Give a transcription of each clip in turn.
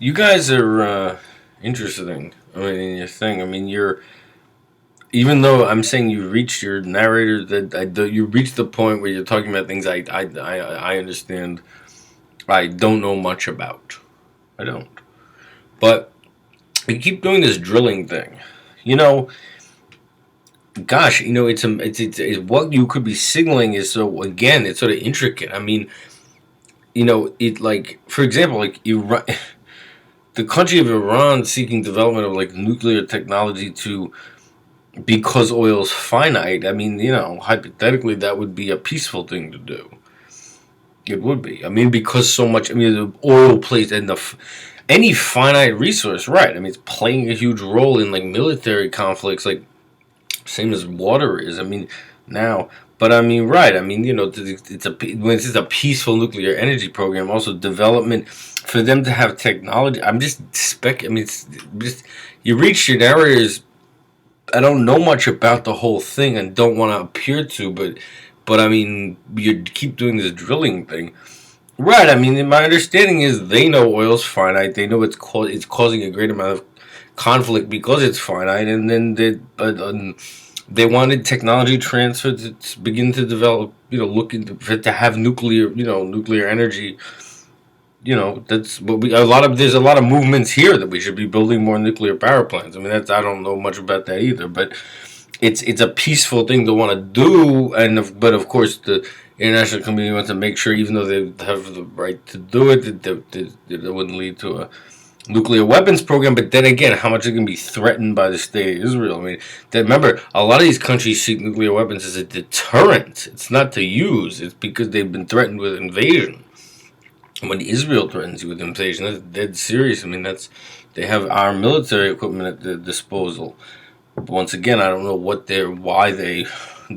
You guys are interesting. I mean, in your thing. I mean, you're even though I'm saying you reached your narrator you reached the point where you're talking about things I understand. I don't know much about. I don't. But you keep doing this drilling thing. You know, gosh, it's what you could be signaling is so again, it's sort of intricate. I mean, it like for example, like Iran, the country of Iran seeking development of like nuclear technology to because oil's finite. I mean, hypothetically, that would be a peaceful thing to do. It would be. I mean, because so much. I mean, the oil plays and any finite resource, right? I mean, it's playing a huge role in like military conflicts, like same as water is. I mean, now, but I mean, right? I mean, when it's a peaceful nuclear energy program, also development for them to have technology. I'm just spec. I mean, it's just you reach your areas. I don't know much about the whole thing and don't want to appear to, but I mean, you keep doing this drilling thing, right? I mean, my understanding is they know oil's finite. They know it's causing a great amount of conflict because it's finite, and then they wanted technology transfer to begin to develop. Look into to have nuclear energy. That's what we a lot of there's a lot of movements here that we should be building more nuclear power plants. I mean, that's I don't know much about that either, but it's a peaceful thing to want to do, but of course the international community wants to make sure, even though they have the right to do it, that wouldn't lead to a nuclear weapons program. But then again, how much are going to be threatened by the state of Israel? I mean, remember, a lot of these countries see nuclear weapons as a deterrent. It's not to use. It's because they've been threatened with invasion. When Israel threatens you with invasion, that's dead serious. I mean, they have our military equipment at their disposal. But once again, I don't know why they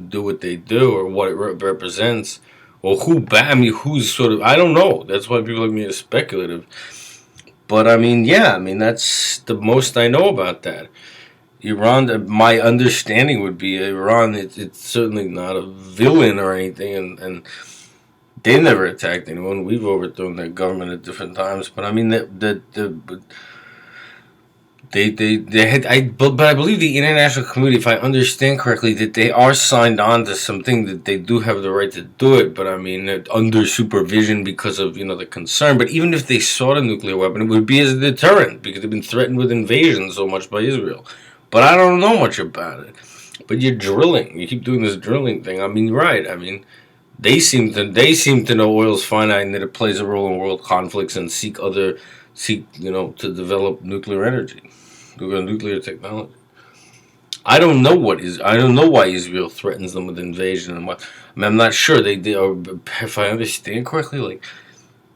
do what they do, or what it represents, or I mean, who's sort of, I don't know. That's why people like me are speculative. But I mean, yeah, I mean, that's the most I know about that. Iran, my understanding would be Iran, it's certainly not a villain or anything, and they never attacked anyone. We've overthrown their government at different times, but I mean they had but I believe the international community, if I understand correctly, that they are signed on to something that they do have the right to do it. But I mean, under supervision because of the concern. But even if they sought a nuclear weapon, it would be as a deterrent because they've been threatened with invasion so much by Israel. But I don't know much about it. But you're drilling. You keep doing this drilling thing. I mean, right? I mean, they seem to know oil's finite and that it plays a role in world conflicts and seek to develop nuclear energy, nuclear technology. I don't know why Israel threatens them with invasion and what. I mean, I'm not sure they are, if I understand correctly, like.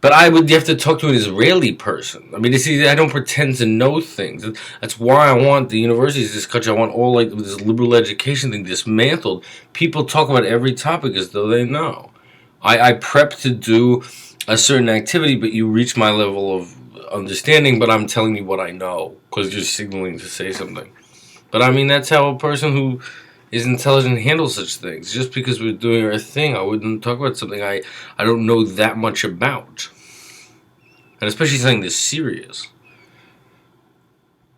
But you have to talk to an Israeli person. I mean, I don't pretend to know things. That's why I want the universities of this country. I want all like this liberal education thing dismantled. People talk about every topic as though they know. I prep to do a certain activity, but you reach my level of understanding. But I'm telling you what I know because you're signaling to say something. But I mean, that's how a person who is intelligent handles such things. Just because we're doing our thing, I wouldn't talk about something I don't know that much about. And especially something this serious.